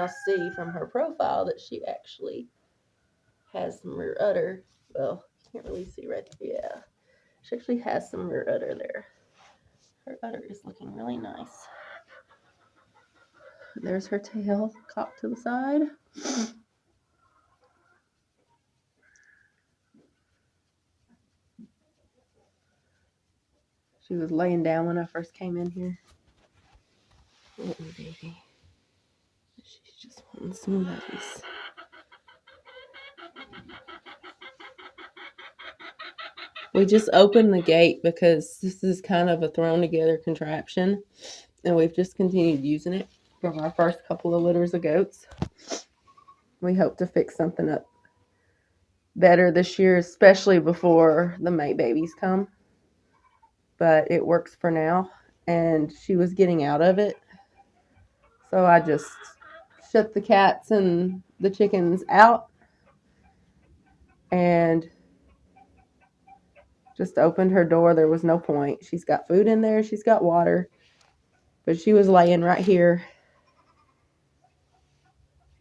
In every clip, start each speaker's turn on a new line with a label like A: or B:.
A: now see from her profile that she actually has some rear udder. Well, you can't really see right there. Yeah. She actually has some rear udder there. Her udder is looking really nice. There's her tail cocked to the side. She was laying down when I first came in here. Little baby. She's just wanting some loves. We just opened the gate because this is kind of a thrown together contraption, and we've just continued using it from our first couple of litters of goats. We hope to fix something up better this year, especially before the May babies come. But it works for now, and she was getting out of it. So I just shut the cats and the chickens out and just opened her door. There was no point. She's got food in there. She's got water. But she was laying right here.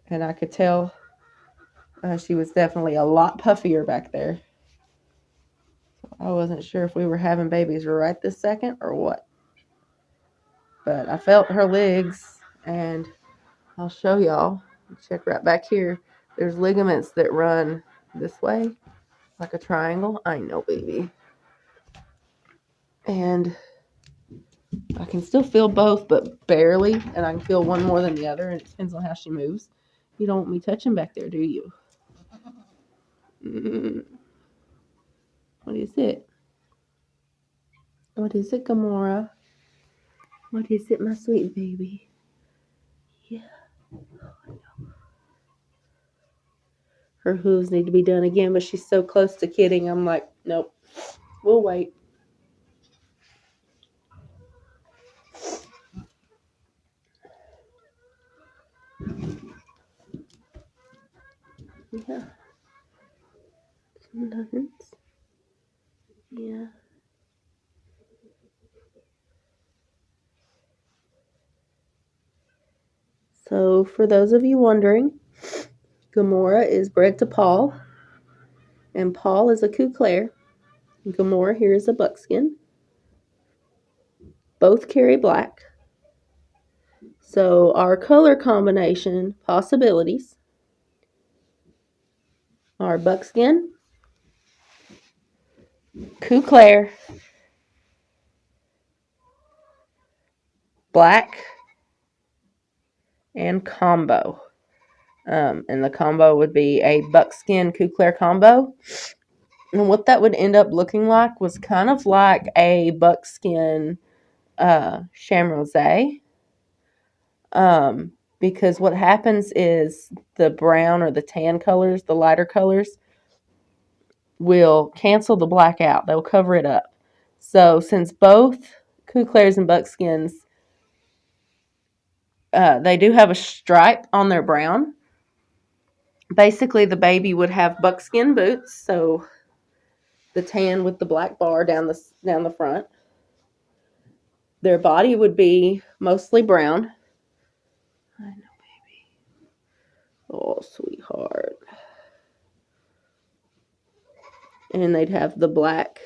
A: And I could tell she was definitely a lot puffier back there. I wasn't sure if we were having babies right this second or what. But I felt her legs, and I'll show y'all. Check right back here. There's ligaments that run this way, like a triangle. I know, baby. And I can still feel both, but barely. And I can feel one more than the other, and it depends on how she moves. You don't want me touching back there, do you? What is it? What is it, Gamora? What is it, my sweet baby? Yeah. Her hooves need to be done again, but she's so close to kidding. I'm like, nope. We'll wait. Yeah. Some nuggets. Yeah. So, for those of you wondering, Gamora is bred to Paul, and Paul is a Couclair. Gamora here is a buckskin. Both carry black. So, our color combination possibilities are buckskin, Couclair, black, and combo. And the combo would be a buckskin Couclair combo. And what that would end up looking like was kind of like a buckskin Chamrose. Because what happens is the brown or the tan colors, the lighter colors, will cancel the black out. They'll cover it up. So since both Couclairs and buckskins, they do have a stripe on their brown. Basically, the baby would have buckskin boots, so the tan with the black bar down the front. Their body would be mostly brown. I know, baby. Oh, sweetheart. And they'd have the black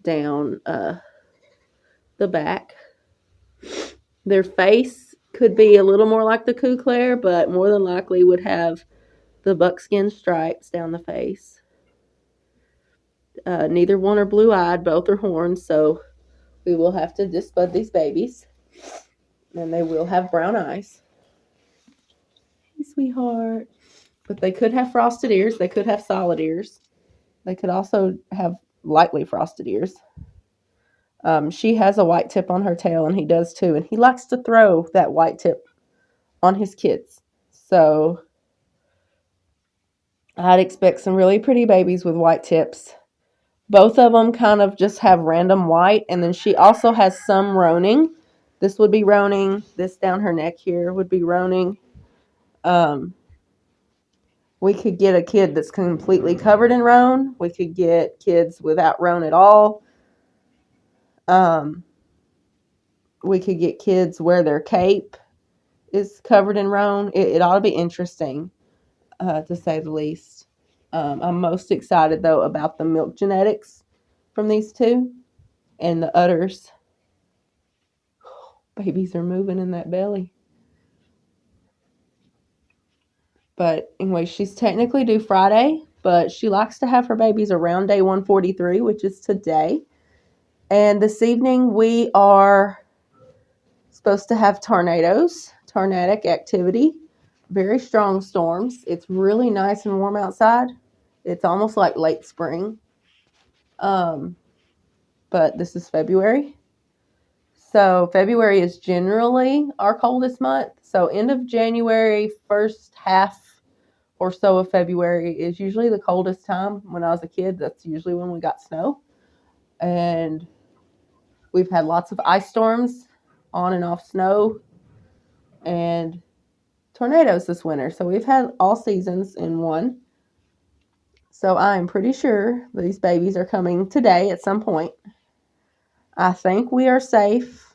A: down the back. Their face could be a little more like the Couclair, but more than likely would have the buckskin stripes down the face. Neither one are blue-eyed. Both are horns, so we will have to disbud these babies. And they will have brown eyes. Hey, sweetheart. But they could have frosted ears. They could have solid ears. They could also have lightly frosted ears. She has a white tip on her tail, and he does too. And he likes to throw that white tip on his kids. So I'd expect some really pretty babies with white tips. Both of them kind of just have random white. And then she also has some roaning. This would be roaning. This down her neck here would be roaning. We could get a kid that's completely covered in roan. We could get kids without roan at all. We could get kids wear their cape is covered in roan. It ought to be interesting, to say the least. I'm most excited, though, about the milk genetics from these two and the udders. Babies are moving in that belly. But anyway, she's technically due Friday, but she likes to have her babies around day 143, which is today. And this evening we are supposed to have tornadic activity, very strong storms. It's really nice and warm outside. It's almost like late spring. But this is February. So February is generally our coldest month. So end of January, first half or so of February is usually the coldest time. When I was a kid, that's usually when we got snow. And we've had lots of ice storms, on and off snow, and tornadoes this winter. So we've had all seasons in one. So I'm pretty sure these babies are coming today at some point. I think we are safe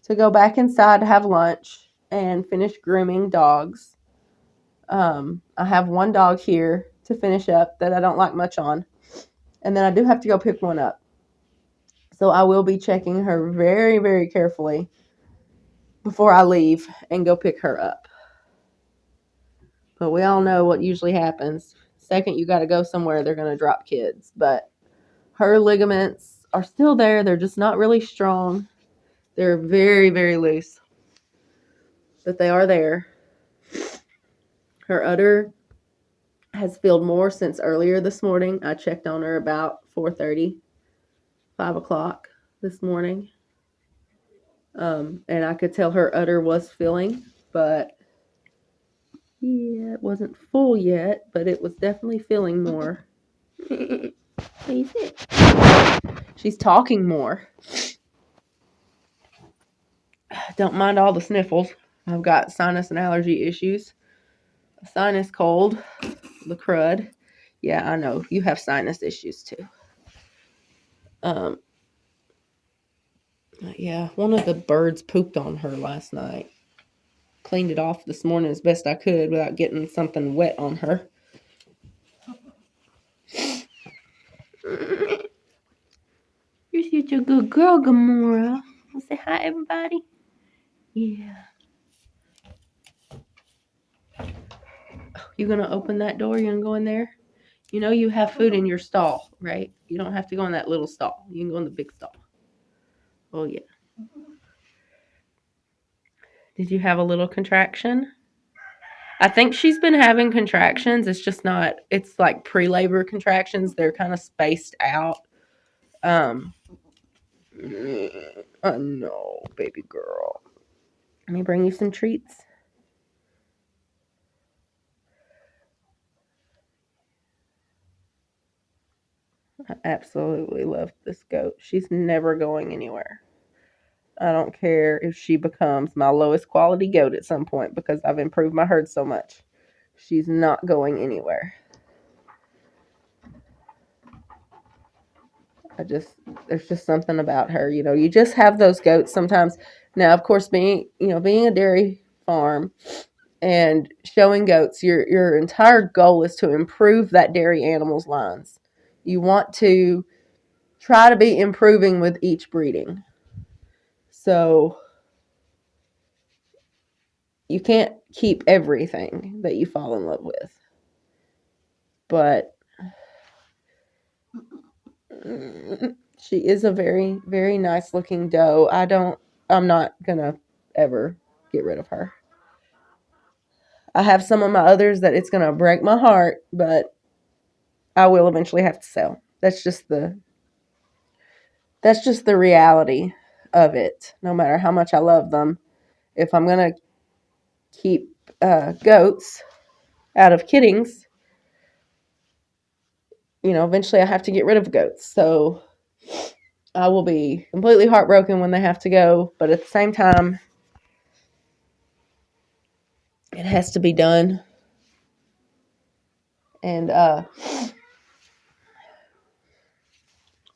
A: to go back inside to have lunch and finish grooming dogs. I have one dog here to finish up that I don't like much on. And then I do have to go pick one up. So I will be checking her very, very carefully before I leave and go pick her up. But we all know what usually happens. Second, you got to go somewhere, they're going to drop kids. But her ligaments are still there. They're just not really strong. They're very, very loose. But they are there. Her udder has filled more since earlier this morning. I checked on her about 4:30, 5 o'clock this morning. And I could tell her udder was filling, but yeah, it wasn't full yet, but it was definitely filling more. She's talking more. Don't mind all the sniffles. I've got sinus and allergy issues. A sinus cold, the crud. Yeah, I know. You have sinus issues too. Yeah, one of the birds pooped on her last night. Cleaned it off this morning as best I could without getting something wet on her. You're such a good girl, Gamora. I'll say hi, everybody. Yeah. You gonna open that door? You gonna go in there? You know you have food in your stall, right? You don't have to go in that little stall. You can go in the big stall. Oh, yeah. Did you have a little contraction? I think she's been having contractions. It's just not, it's like pre-labor contractions. They're kind of spaced out. I know, baby girl. Let me bring you some treats. I absolutely love this goat. She's never going anywhere. I don't care if she becomes my lowest quality goat at some point because I've improved my herd so much. She's not going anywhere. There's just something about her. You just have those goats sometimes. Now, of course, being a dairy farm and showing goats, your entire goal is to improve that dairy animal's lines. You want to try to be improving with each breeding. So you can't keep everything that you fall in love with. But she is a very, very nice looking doe. I'm not gonna ever get rid of her. I have some of my others that it's gonna break my heart, but I will eventually have to sell. That's just the reality of it. No matter how much I love them, if I'm gonna keep goats out of kiddings, eventually I have to get rid of goats. So I will be completely heartbroken when they have to go, but at the same time, it has to be done. And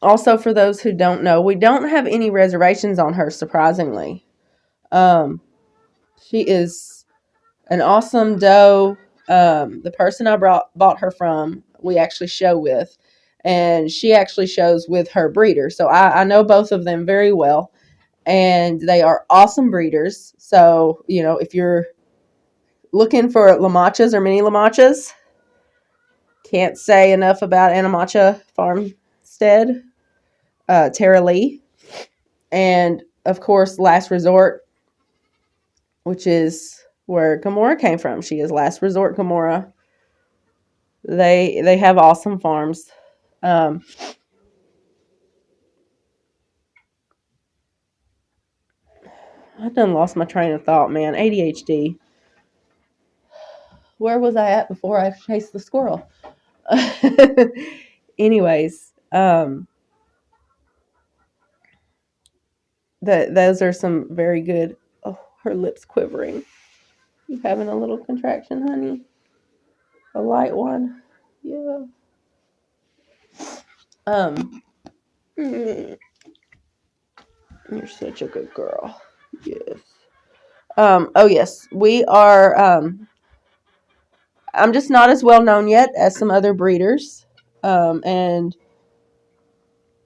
A: also, for those who don't know, we don't have any reservations on her, surprisingly. She is an awesome doe. The person I bought her from, we actually show with, and she actually shows with her breeder. So I know both of them very well, and they are awesome breeders. So, if you're looking for Lamachas or mini Lamachas, can't say enough about Anamacha Farmstead, Tara Lee, and of course, Last Resort, which is where Gamora came from. She is Last Resort Gamora. They have awesome farms. Um, I done lost my train of thought, man. ADHD. Where was I at before I chased the squirrel? Anyways, those are some very good. Oh, her lips quivering. You having a little contraction, honey? A light one. Yeah. Um. You're such a good girl. Yes. Oh yes, we are. I'm just not as well known yet as some other breeders. And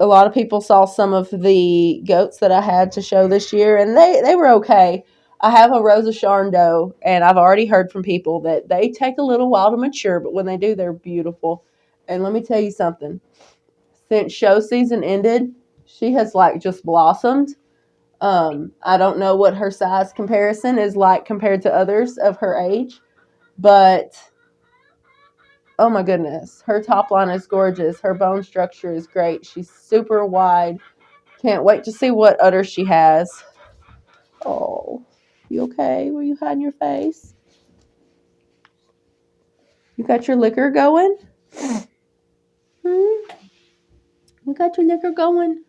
A: a lot of people saw some of the goats that I had to show this year, and they were okay. I have a Rosa Sharndo, and I've already heard from people that they take a little while to mature, but when they do, they're beautiful. And let me tell you something. Since show season ended, she has like just blossomed. I don't know what her size comparison is like compared to others of her age, but oh my goodness, her top line is gorgeous. Her bone structure is great. She's super wide. Can't wait to see what udder she has. Oh, you okay? Were you hiding your face? You got your liquor going? Hmm? You got your liquor going?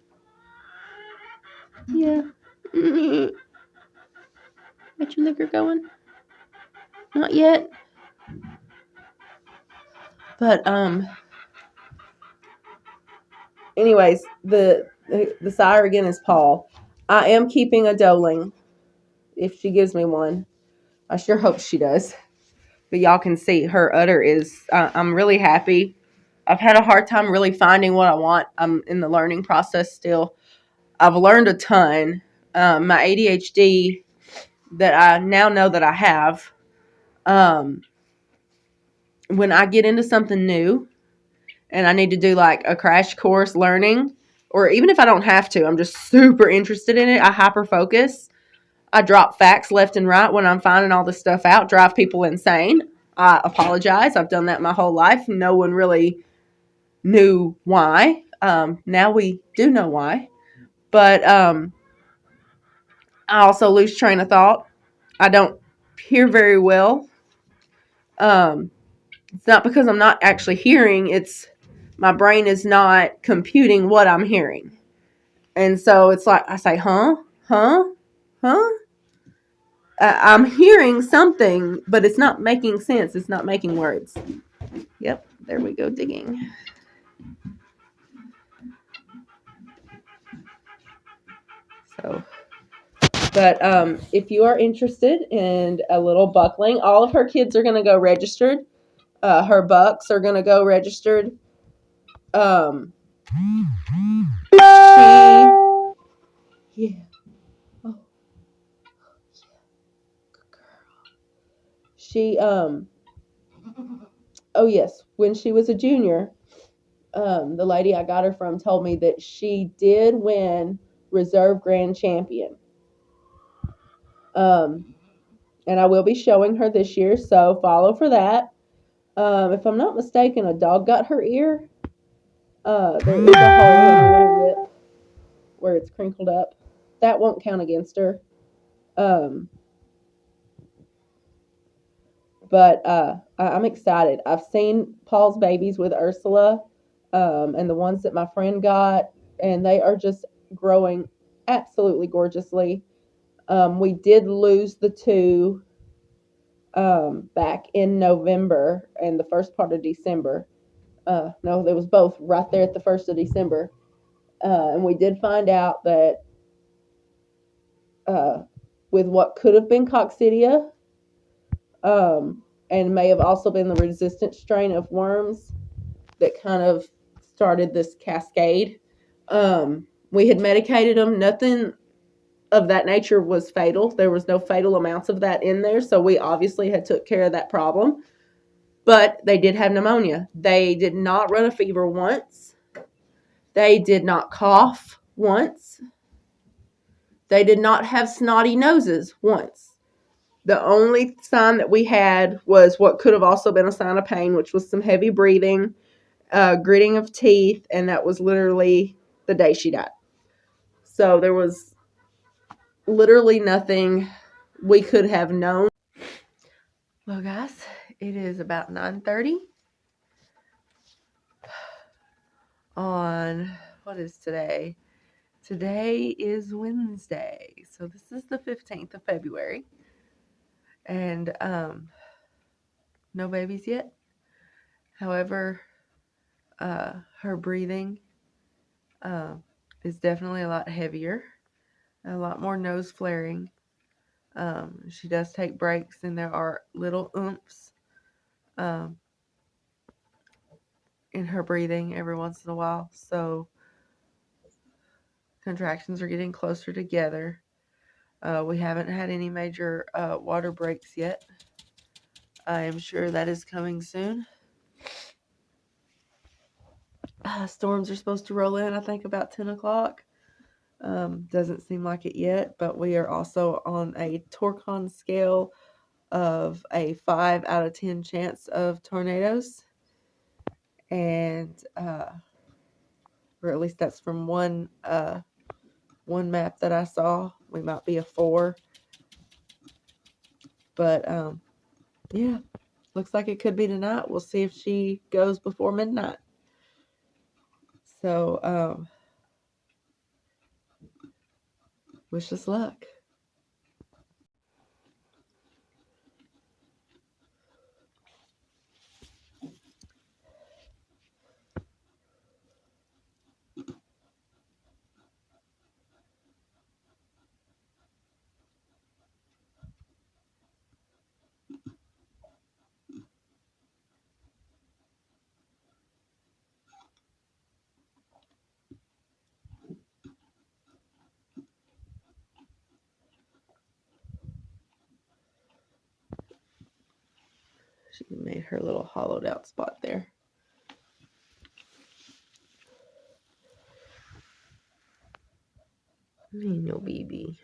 A: Yeah. Got your liquor going? Not yet. But anyways, the sire again is Paul. I am keeping a doeling if she gives me one. I sure hope she does. But y'all can see her udder is. I'm really happy. I've had a hard time really finding what I want. I'm in the learning process still. I've learned a ton. My ADHD that I now know that I have. Um, when I get into something new and I need to do like a crash course learning, or even if I don't have to, I'm just super interested in it. I hyper focus. I drop facts left and right when I'm finding all this stuff out, drive people insane. I apologize. I've done that my whole life. No one really knew why. Now we do know why. But I also lose train of thought. I don't hear very well. It's not because I'm not actually hearing. It's my brain is not computing what I'm hearing. And so it's like I say, huh? Huh? Huh? I'm hearing something, but it's not making sense. It's not making words. Yep, there we go, digging. So, but if you are interested in a little buckling, all of her kids are going to go registered. Her bucks are going to go registered. She, yeah. Oh, good girl. She, oh yes, when she was a junior, the lady I got her from told me that she did win reserve grand champion. Um, and I will be showing her this year, so follow for that. If I'm not mistaken, a dog got her ear. There is a hole in her little lip where it's crinkled up. That won't count against her. Um, but I'm excited. I've seen Paul's babies with Ursula, and the ones that my friend got, and they are just growing absolutely gorgeously. We did lose the two back in November and the first part of December. No, there was both right there at the 1st of December. And we did find out that uh, with what could have been coccidia, and may have also been the resistant strain of worms that kind of started this cascade. We had medicated them. Nothing of that nature was fatal. There was no fatal amounts of that in there, so we obviously had took care of that problem. But they did have pneumonia. They did not run a fever once. They did not cough once. They did not have snotty noses once. The only sign that we had was what could have also been a sign of pain, which was some heavy breathing, gritting of teeth, and that was literally the day she died. So there was literally nothing we could have known. Well, guys, it is about 9:30 on, what is today? Today is Wednesday, so this is the 15th of February, and no babies yet. However, her breathing is definitely a lot heavier, a lot more nose flaring. She does take breaks, and there are little oomphs in her breathing every once in a while. So contractions are getting closer together. We haven't had any major water breaks yet. I am sure that is coming soon. Storms are supposed to roll in, I think, about 10 o'clock. Doesn't seem like it yet, but we are also on a Torcon scale of a 5 out of 10 chance of tornadoes. And, or at least that's from one map that I saw. We might be a 4. But, yeah, looks like it could be tonight. We'll see if she goes before midnight. So, wish us luck. She made her little hollowed out spot there. Ain't no baby.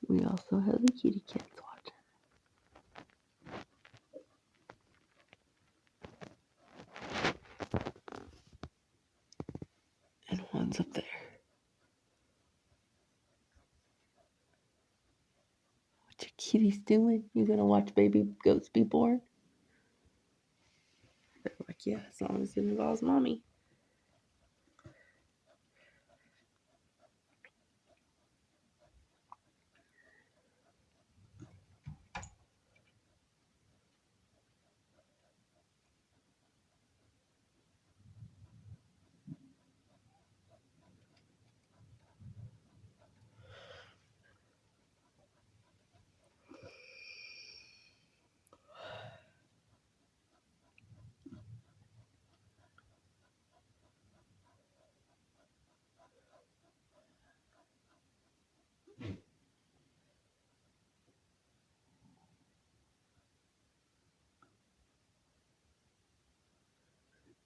A: We also have the kitty cats watching. And one's up there. What your kitty's doing? You gonna watch baby goats be born? They're like, yeah, as long as it involves mommy.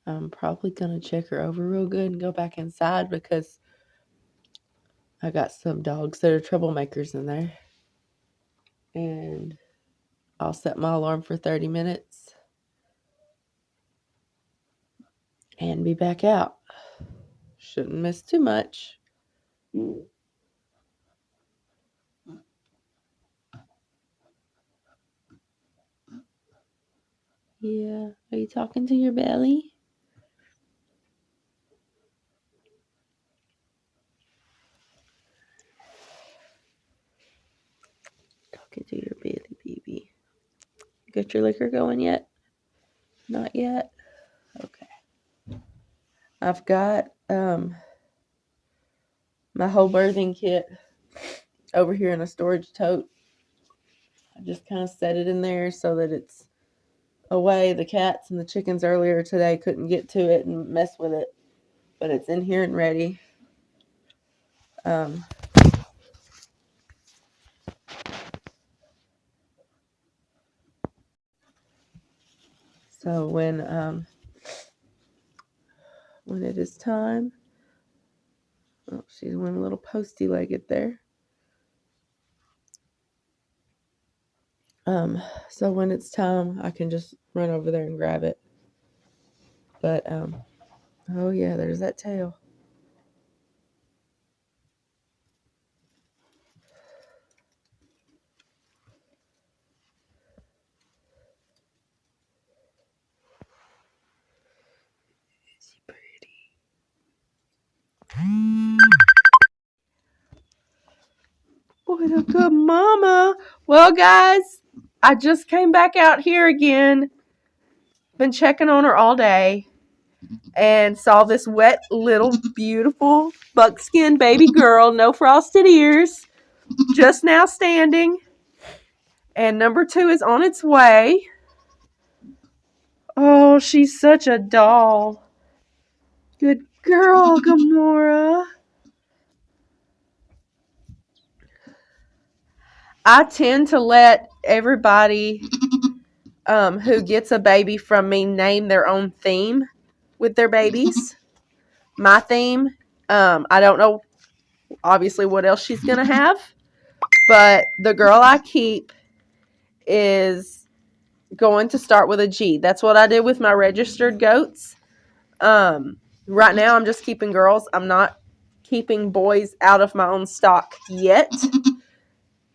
A: I'm probably gonna check her over real good and go back inside because I got some dogs that are troublemakers in there. And I'll set my alarm for 30 minutes and be back out. Shouldn't miss too much. Yeah. Are you talking to your belly? Talking to your belly, baby. Got your liquor going yet? Not yet? Okay. I've got my whole birthing kit over here in a storage tote. I just kind of set it in there so that it's away. The cats and the chickens earlier today couldn't get to it and mess with it, but it's in here and ready. So when it is time, oh, she went a little posty-legged there. So when it's time, I can just run over there and grab it. But oh yeah, there's that tail. Is she pretty? What a good mama. Well, guys, I just came back out here again. Been checking on her all day and saw this wet little beautiful buckskin baby girl, no frosted ears, just now standing. And number 2 is on its way. Oh, she's such a doll. Good girl, Gamora. I tend to let everybody who gets a baby from me name their own theme with their babies. My theme, I don't know obviously what else she's going to have, but the girl I keep is going to start with a G. That's what I did with my registered goats. Right now I'm just keeping girls. I'm not keeping boys out of my own stock yet.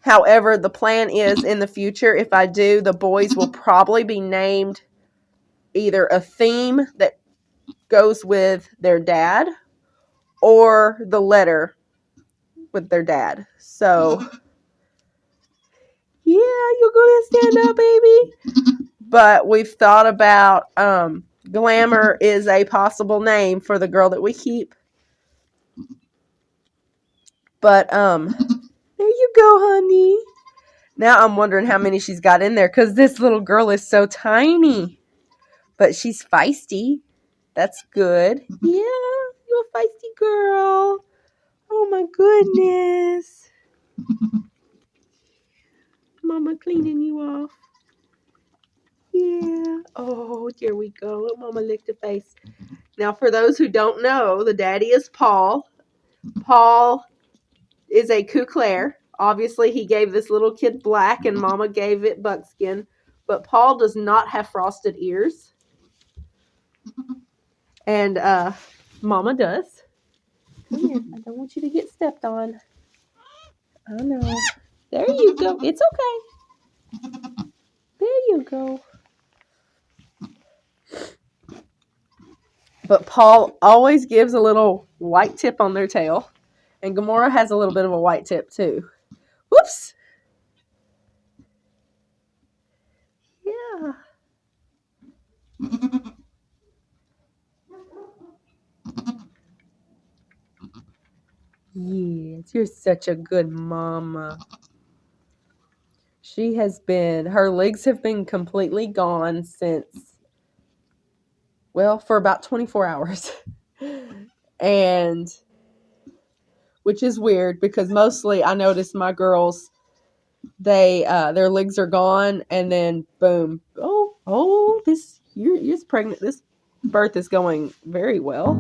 A: However, the plan is in the future, if I do, the boys will probably be named either a theme that goes with their dad or the letter with their dad. So, yeah, you're going to stand up, baby. But we've thought about Glamour is a possible name for the girl that we keep. But there you go, honey. Now I'm wondering how many she's got in there because this little girl is so tiny. But she's feisty. That's good. Yeah, you're a feisty girl. Oh my goodness. Mama cleaning you off. Yeah. Oh, here we go. Let Mama lick the face. Now, for those who don't know, the daddy is Paul. Paul is a Couclair. Obviously, he gave this little kid black and Mama gave it buckskin. But Paul does not have frosted ears. And Mama does. Come here. I don't want you to get stepped on. I know. There you go. It's okay. There you go. But Paul always gives a little white tip on their tail. And Gamora has a little bit of a white tip too. Whoops. Yeah. Yes, you're such a good mama. She has been, her legs have been completely gone since, well, for about 24 hours. And, which is weird because mostly I notice my girls, they, their legs are gone and then boom. Oh, you're pregnant. This birth is going very well.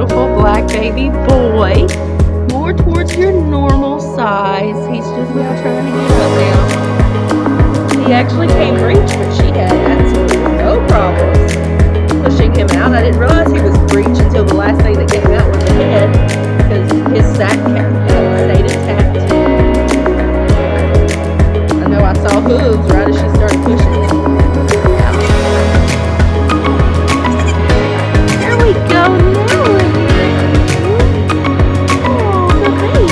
A: beautiful black baby boy. More towards your normal size. He's just now trying to get up now. He actually came reach, but she had absolutely no problems pushing him out. I didn't realize he was breech until the last thing that came out was the head, because his sack stayed intact. I know I saw hooves right as she started pushing him. There we go now. Oh, the baby.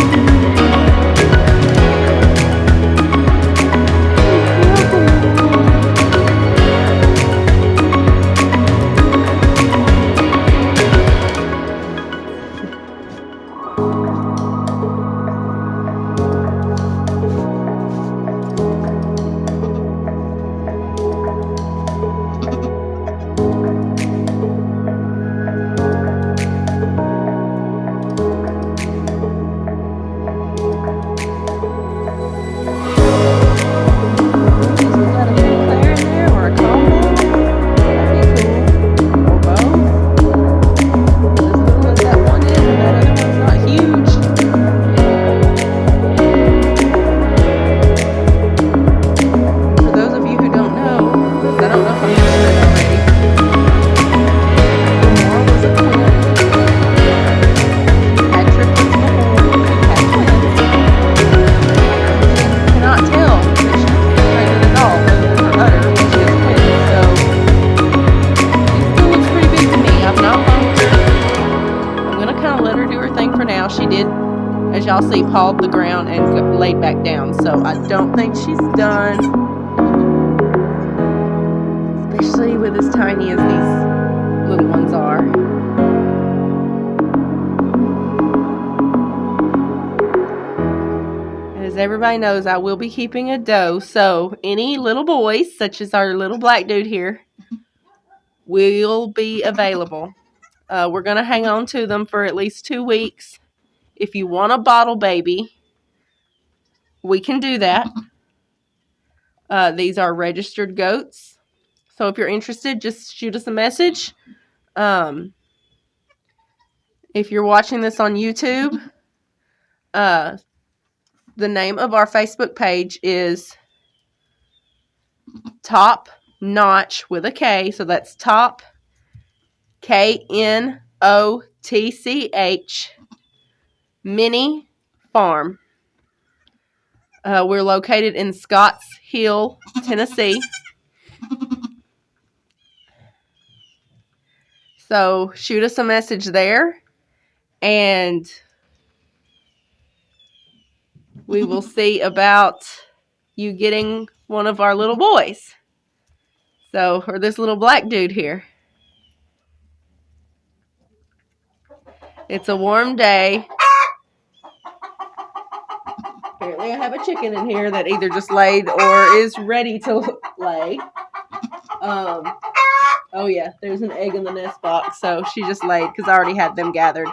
A: Y'all see, pawed the ground and laid back down, so I don't think she's done, especially with as tiny as these little ones are. As everybody knows, I will be keeping a doe, so any little boys, such as our little black dude here, will be available. We're going to hang on to them for at least 2 weeks. If you want a bottle baby, we can do that. These are registered goats. So if you're interested, just shoot us a message. If you're watching this on YouTube, the name of our Facebook page is Top Knotch with a K. So that's Top KNOTCH Mini Farm. We're located in Scotts Hill, Tennessee. So shoot us a message there, and we will see about you getting one of our little boys. So, or this little black dude here. It's a warm day. Apparently I have a chicken in here that either just laid or is ready to lay. Oh yeah, there's an egg in the nest box, so she just laid because I already had them gathered.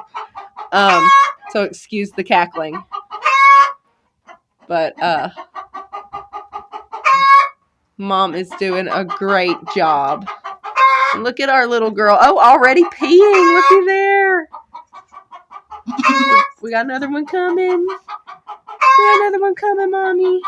A: So excuse the cackling. But Mom is doing a great job. And look at our little girl. Oh, already peeing. Looky there. We got another one coming. We got another one coming, Mommy.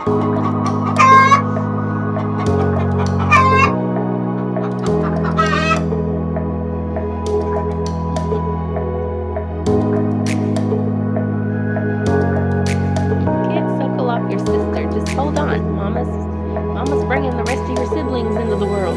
B: Can't suckle off your sister. Just hold on. Mama's bringing the rest of your siblings into the world.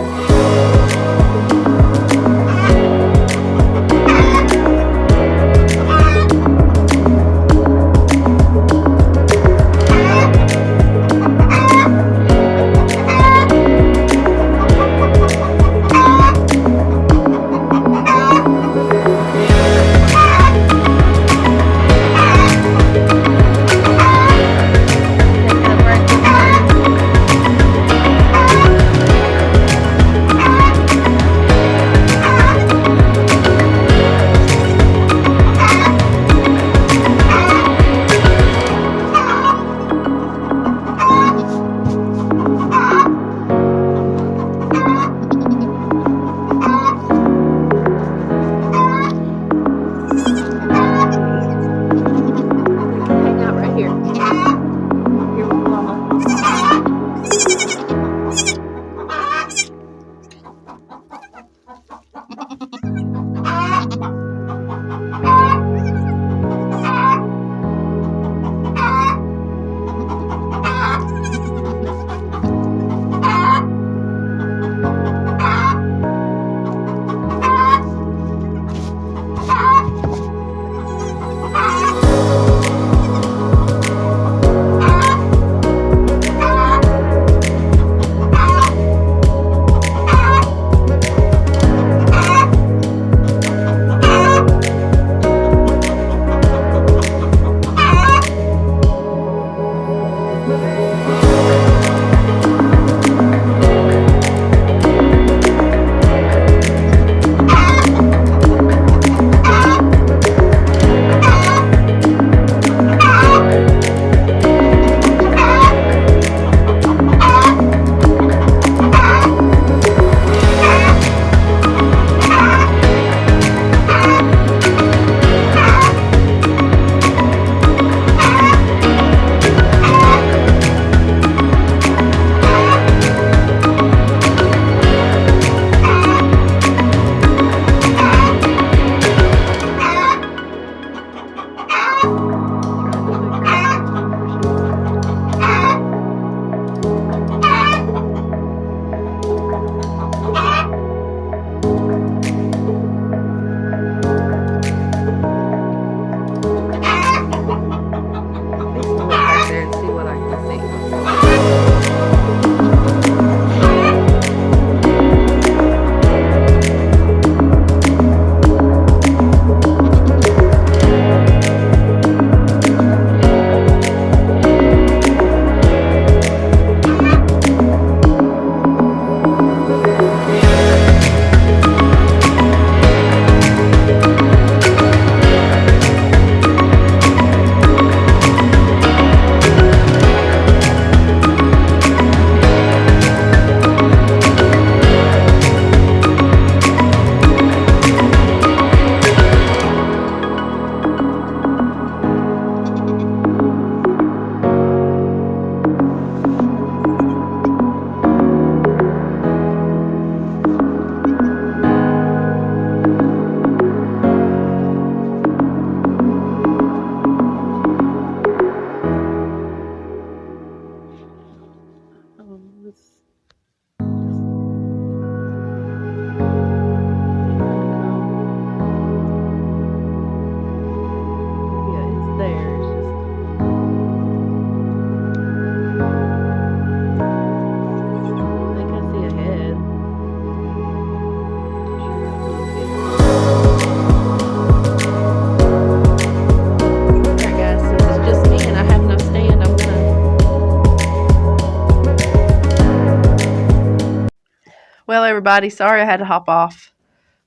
A: Well, everybody, sorry I had to hop off,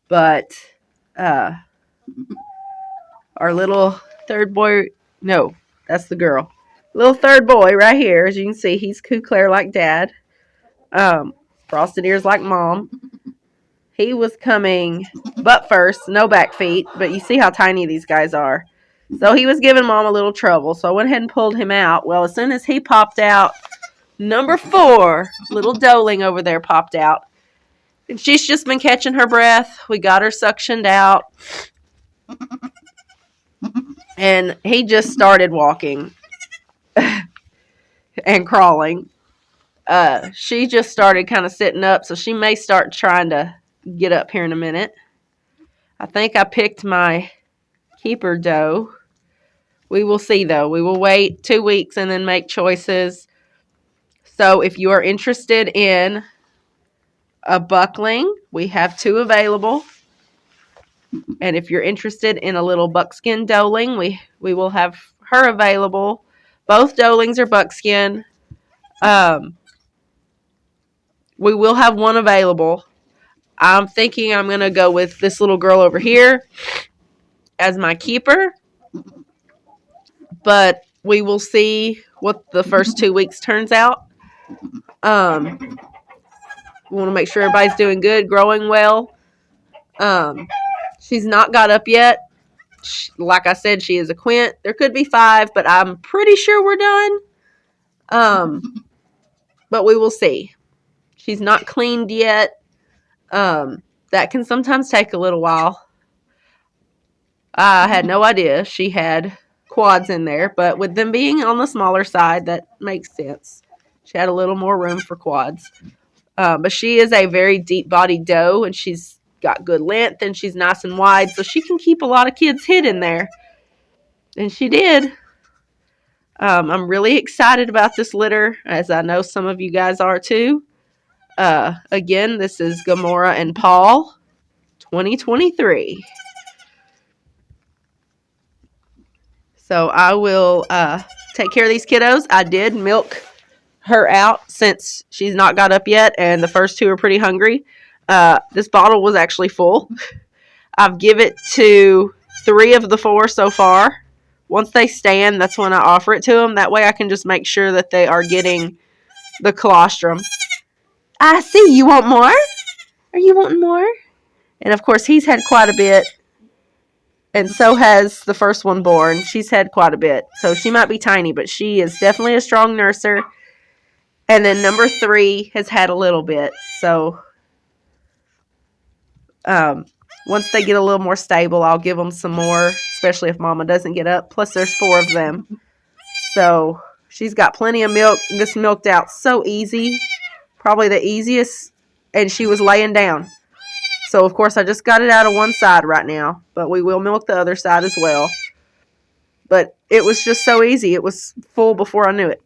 A: but our little third boy, no, that's the girl. Little third boy right here, as you can see, he's Coo Claire like dad, frosted ears like mom. He was coming butt first, no back feet, but you see how tiny these guys are. So he was giving mom a little trouble, so I went ahead and pulled him out. Well, as soon as he popped out, Number 4, little doeling over there popped out. And she's just been catching her breath. We got her suctioned out. And he just started walking and crawling. She just started kind of sitting up, so she may start trying to get up here in a minute. I think I picked my keeper doe. We will see, though. We will wait 2 weeks and then make choices. So if you are interested in a buckling, we have 2 available. And if you're interested in a little buckskin doeling, we will have her available. Both doelings are buckskin. We will have one available. I'm thinking I'm going to go with this little girl over here as my keeper. But we will see what the first 2 weeks turns out. We want to make sure everybody's doing good, growing well. She's not got up yet. Like I said, she is a quint. There could be 5, but I'm pretty sure we're done. But we will see. She's not cleaned yet. That can sometimes take a little while. I had no idea she had quads in there, but with them being on the smaller side, that makes sense. She had a little more room for quads. But she is a very deep-bodied doe, and she's got good length, and she's nice and wide, so she can keep a lot of kids hid in there. And she did. I'm really excited about this litter, as I know some of you guys are too. Again, this is Gamora and Paul, 2023. So I will take care of these kiddos. I did milk her out since she's not got up yet, and the first 2 are pretty hungry. This bottle was actually full. I've given it to 3 of the 4 so far. Once they stand, that's when I offer it to them. That way I can just make sure that they are getting the colostrum. I see. You want more? Are you wanting more? And, of course, he's had quite a bit. And so has the first one born. She's had quite a bit. So she might be tiny, but she is definitely a strong nurser. And then number 3 has had a little bit. So once they get a little more stable, I'll give them some more, especially if Mama doesn't get up. Plus, there's 4 of them. So she's got plenty of milk. This milked out so easy. Probably the easiest. And she was laying down. So, of course, I just got it out of one side right now. But we will milk the other side as well. But it was just so easy. It was full before I knew it.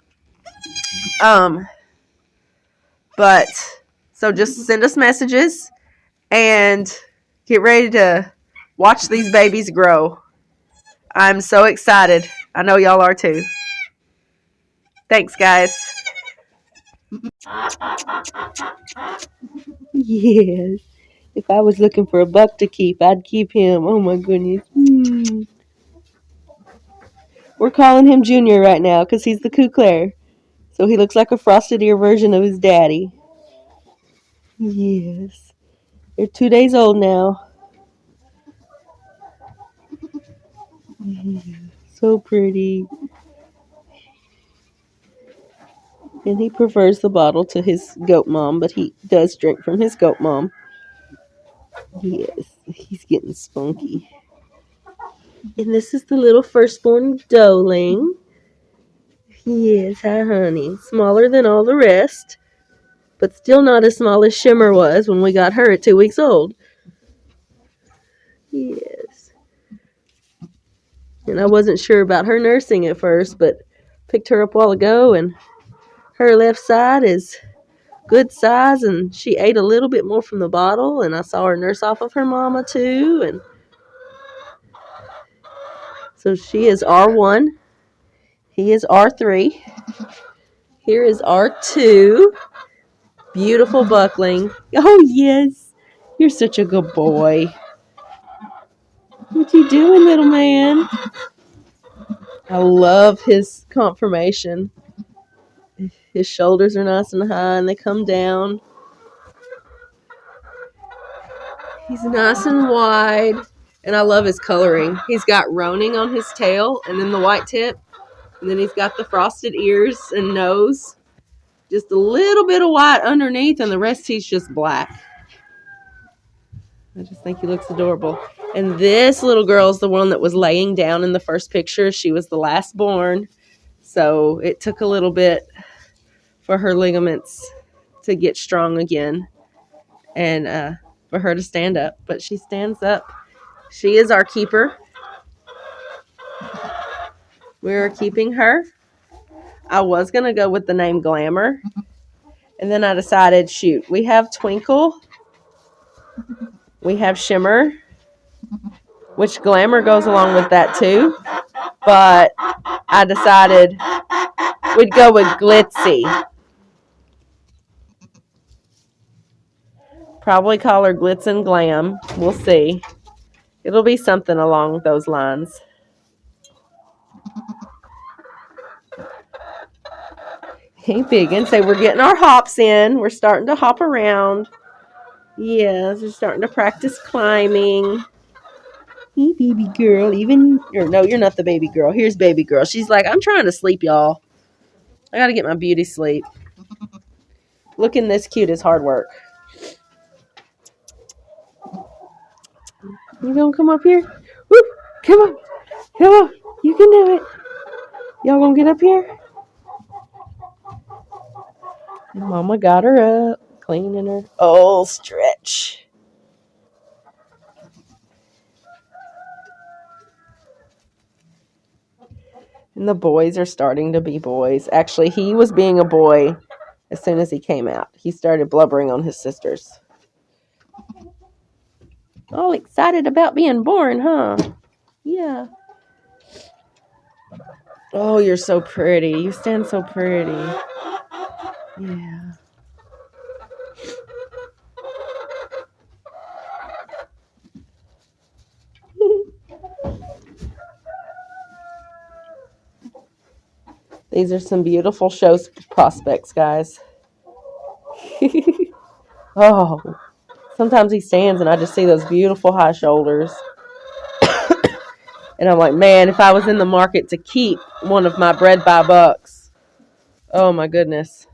A: But, so just send us messages. And get ready to watch these babies grow. I'm so excited. I know y'all are too. Thanks, guys. Yes. If I was looking for a buck to keep, I'd keep him. Oh, my goodness. We're calling him Junior right now because he's the Couclair. So he looks like a frosted ear version of his daddy. Yes. They're 2 days old now. So pretty. And he prefers the bottle to his goat mom, but he does drink from his goat mom. Yes, he's getting spunky. And this is the little firstborn doeling. Yes, hi honey. Smaller than all the rest, but still not as small as Shimmer was when we got her at 2 weeks old. Yes. And I wasn't sure about her nursing at first, but picked her up a while ago, and her left side is good size, and she ate a little bit more from the bottle, and I saw her nurse off of her mama too, and so she is R1. He is R3. Here is R2. Beautiful buckling. Oh, yes. You're such a good boy. What you doing, little man? I love his conformation. His shoulders are nice and high, and they come down. He's nice and wide, and I love his coloring. He's got roning on his tail, and then the white tip, and then he's got the frosted ears and nose. Just a little bit of white underneath, and the rest he's just black. I just think he looks adorable. And this little girl is the one that was laying down in the first picture. She was the last born, so it took a little bit for her ligaments to get strong again and for her to stand up. But she stands up. She is our keeper. We're keeping her. I was going to go with the name Glamour, and then I decided, shoot, we have Twinkle, we have Shimmer, which Glamour goes along with that too, but I decided we'd go with Glitzy. Probably call her Glitz and Glam. We'll see. It'll be something along those lines. Hey, big and say we're getting our hops in. We're starting to hop around. Yes, we're starting to practice climbing. Hey, baby girl. No, you're not the baby girl. Here's baby girl. She's like, I'm trying to sleep, y'all. I got to get my beauty sleep. Looking this cute is hard work. You gonna come up here? Woo! Come on. Come on. You can do it. Y'all gonna get up here? Mama got her up. Cleaning her. Oh, stretch. And the boys are starting to be boys. Actually, he was being a boy as soon as he came out. He started blubbering on his sisters. All excited about being born, huh? Yeah. Oh, you're so pretty. You stand so pretty. Yeah. These are some beautiful show prospects, guys. Oh, sometimes he stands and I just see those beautiful high shoulders. And I'm like, man, if I was in the market to keep one of my bred by bucks, oh my goodness.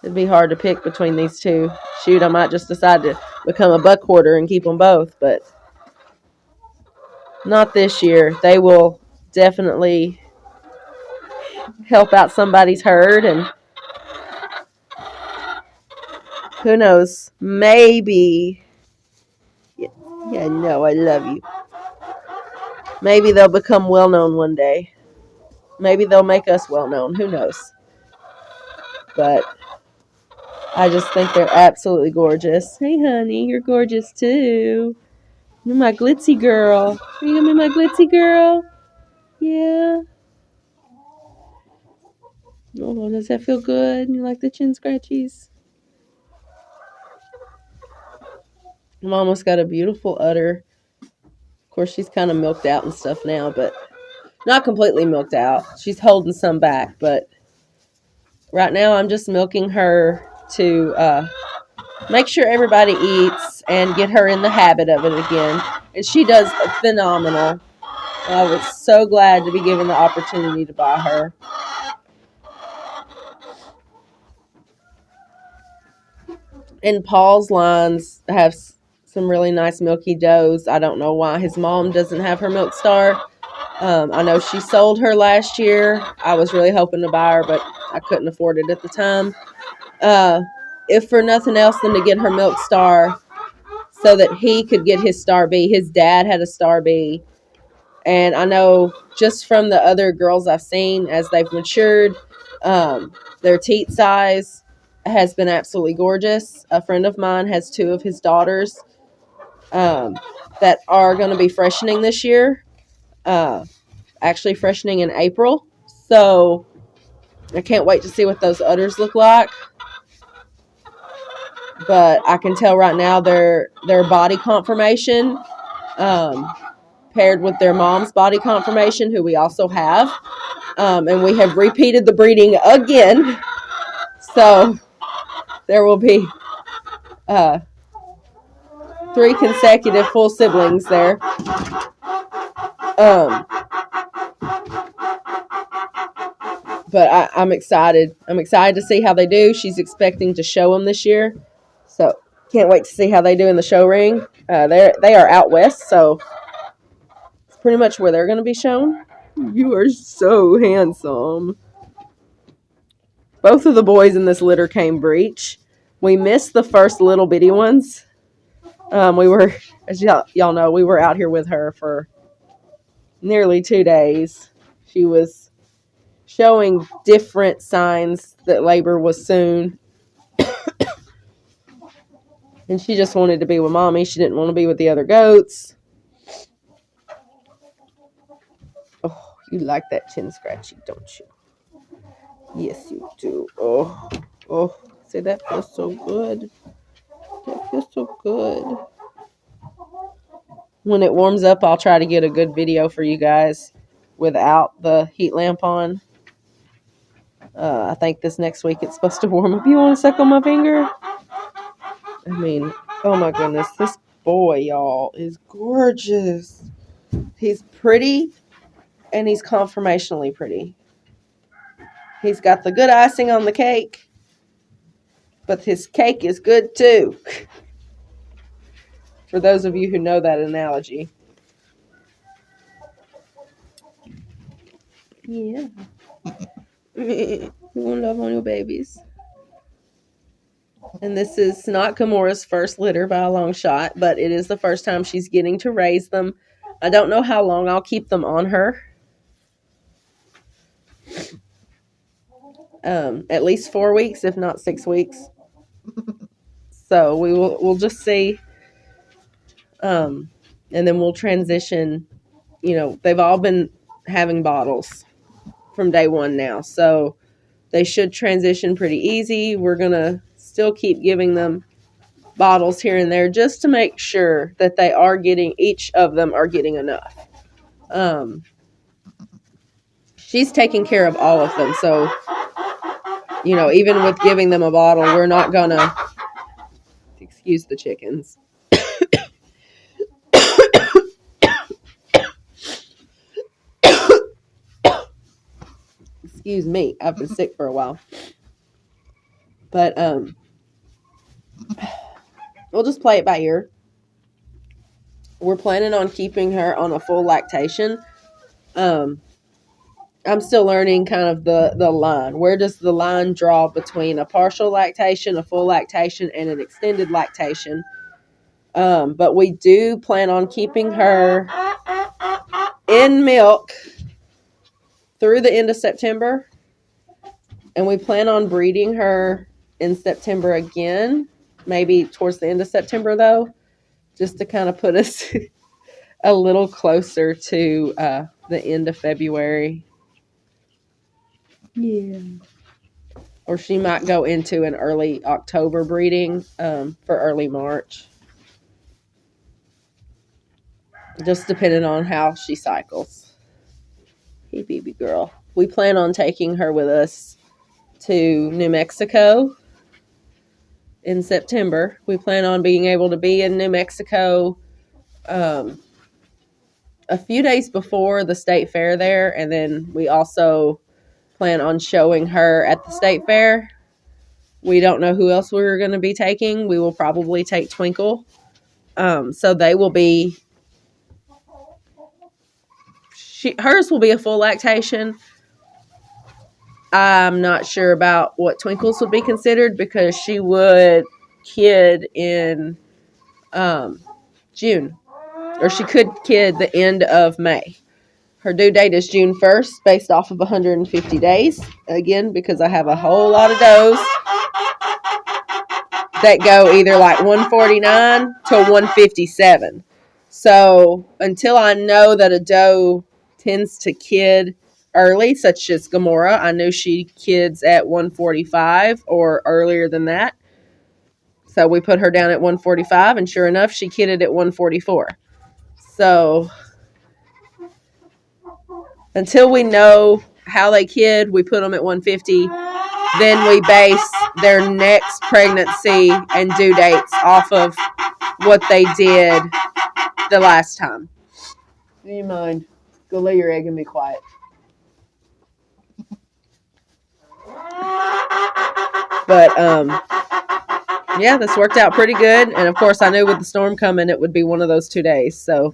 A: It'd be hard to pick between these two. Shoot, I might just decide to become a buck hoarder and keep them both, but not this year. They will definitely help out somebody's herd, and who knows, maybe, yeah, no, I love you. Maybe they'll become well-known one day. Maybe they'll make us well-known. Who knows? But I just think they're absolutely gorgeous. Hey, honey, you're gorgeous, too. You're my glitzy girl. Are you going to be my glitzy girl? Yeah. Oh, does that feel good? You like the chin scratchies? Mama's got a beautiful udder. Of course, she's kind of milked out and stuff now, but not completely milked out. She's holding some back, but right now I'm just milking her to make sure everybody eats and get her in the habit of it again. And she does phenomenal. I was so glad to be given the opportunity to buy her. And Paul's lines have some really nice milky does. I don't know why his mom doesn't have her Milk Star. I know she sold her last year. I was really hoping to buy her, but I couldn't afford it at the time. If for nothing else than to get her Milk Star so that he could get his Star B. His dad had a Star B. And I know just from the other girls I've seen as they've matured, their teat size has been absolutely gorgeous. A friend of mine has 2 of his daughters that are going to be freshening this year. Actually freshening in April. So I can't wait to see what those udders look like. But I can tell right now their body conformation paired with their mom's body conformation, who we also have. And we have repeated the breeding again. So there will be 3 consecutive full siblings there. But but I'm excited. I'm excited to see how they do. She's expecting to show them this year, so can't wait to see how they do in the show ring. They are out west, so it's pretty much where they're going to be shown. You are so handsome. Both of the boys in this litter came breech. We missed the first little bitty ones. We were, as y'all know, we were out here with her for nearly 2 days. She was showing different signs that labor was soon. And she just wanted to be with mommy. She didn't want to be with the other goats. Oh, you like that chin scratchy, don't you? Yes, you do. Oh, see, that feels so good. That feels so good. When it warms up, I'll try to get a good video for you guys without the heat lamp on. I think this next week it's supposed to warm up. You want to suck on my finger? I mean, oh my goodness. This boy, y'all, is gorgeous. He's pretty, and he's conformationally pretty. He's got the good icing on the cake, but his cake is good too. For those of you who know that analogy. Yeah. You want love on your babies. And this is not Gamora's first litter by a long shot, but it is the first time she's getting to raise them. I don't know how long I'll keep them on her. At least 4 weeks, if not 6 weeks. So we'll just see. And then we'll transition. You know, they've all been having bottles from day one now. So they should transition pretty easy. We're going to still keep giving them bottles here and there just to make sure that they are getting, each of them are getting enough. She's taking care of all of them. So, you know, even with giving them a bottle, we're not going to, excuse the chickens. Excuse me. I've been sick for a while. But we'll just play it by ear. We're planning on keeping her on a full lactation. I'm still learning kind of the line. Where does the line draw between a partial lactation, a full lactation, and an extended lactation? But we do plan on keeping her in milk through the end of September. And we plan on breeding her in September again, maybe towards the end of September, though, just to kind of put us a little closer to the end of February. Yeah. Or she might go into an early October breeding for early March. Just depending on how she cycles. Hey, baby girl. We plan on taking her with us to New Mexico in September. We plan on being able to be in New Mexico a few days before the state fair there. And then we also plan on showing her at the state fair. We don't know who else we're going to be taking. We will probably take Twinkle. So they will be... hers will be a full lactation. I'm not sure about what Twinkle's would be considered because she would kid in June. Or she could kid the end of May. Her due date is June 1st based off of 150 days. Again, because I have a whole lot of does that go either like 149 to 157. So until I know that a doe tends to kid early, such as Gamora, I knew she kids at 145 or earlier than that. So we put her down at 145, and sure enough, she kidded at 144. So until we know how they kid, we put them at 150. Then we base their next pregnancy and due dates off of what they did the last time. Do you mind? Go lay your egg and be quiet. But yeah, this worked out pretty good. And of course, I knew with the storm coming, it would be one of those 2 days. So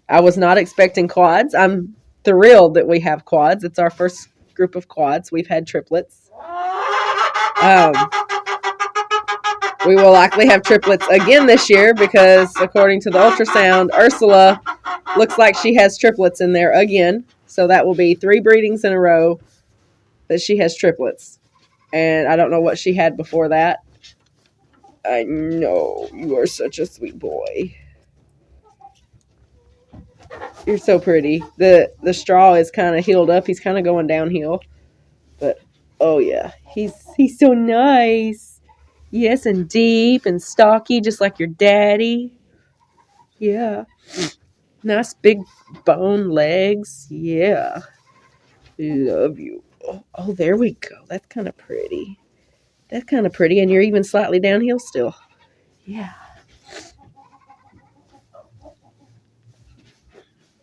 A: I was not expecting quads. I'm thrilled that we have quads. It's our first group of quads. We've had triplets. We will likely have triplets again this year because, according to the ultrasound, Ursula looks like she has triplets in there again. So that will be 3 breedings in a row that she has triplets. And I don't know what she had before that. I know. You are such a sweet boy. You're so pretty. The straw is kind of healed up. He's kind of going downhill. But, oh yeah. He's so nice. Yes, and deep and stocky, just like your daddy. Yeah. Nice big bone legs. Yeah. Love you. Oh, there we go. That's kind of pretty. That's kind of pretty. And you're even slightly downhill still. Yeah.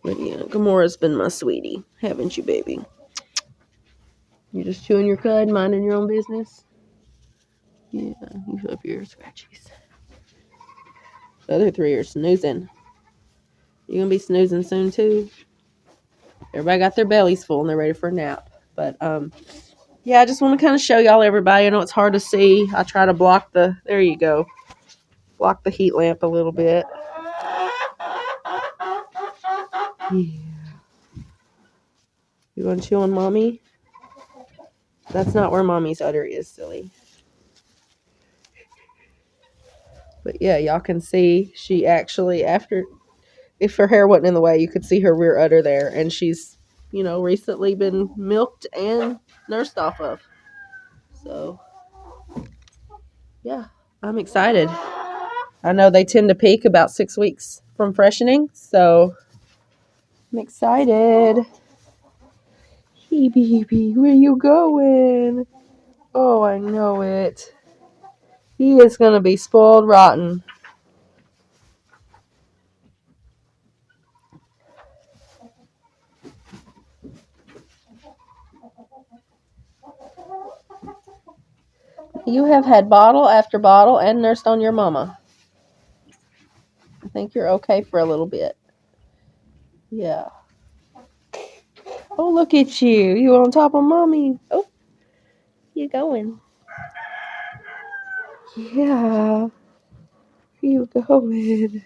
A: But yeah, Gamora's been my sweetie. Haven't you, baby? You just chewing your cud, minding your own business? Yeah, you love your scratchies. The other 3 are snoozing. You gonna be snoozing soon too? Everybody got their bellies full and they're ready for a nap. But yeah, I just want to kind of show y'all everybody. I know it's hard to see. I try to block the, there you go, block the heat lamp a little bit. Yeah. You want to chew on mommy? That's not where mommy's udder is, silly. But yeah, y'all can see she actually, after, if her hair wasn't in the way, you could see her rear udder there. And she's, recently been milked and nursed off of. So, yeah, I'm excited. I know they tend to peak about 6 weeks from freshening. So, I'm excited. Hey, baby, where you going? Oh, I know it. He is going to be spoiled rotten. You have had bottle after bottle and nursed on your mama. I think you're okay for a little bit. Yeah. Oh, look at you. You on top of mommy. Oh, you going. Yeah. You going.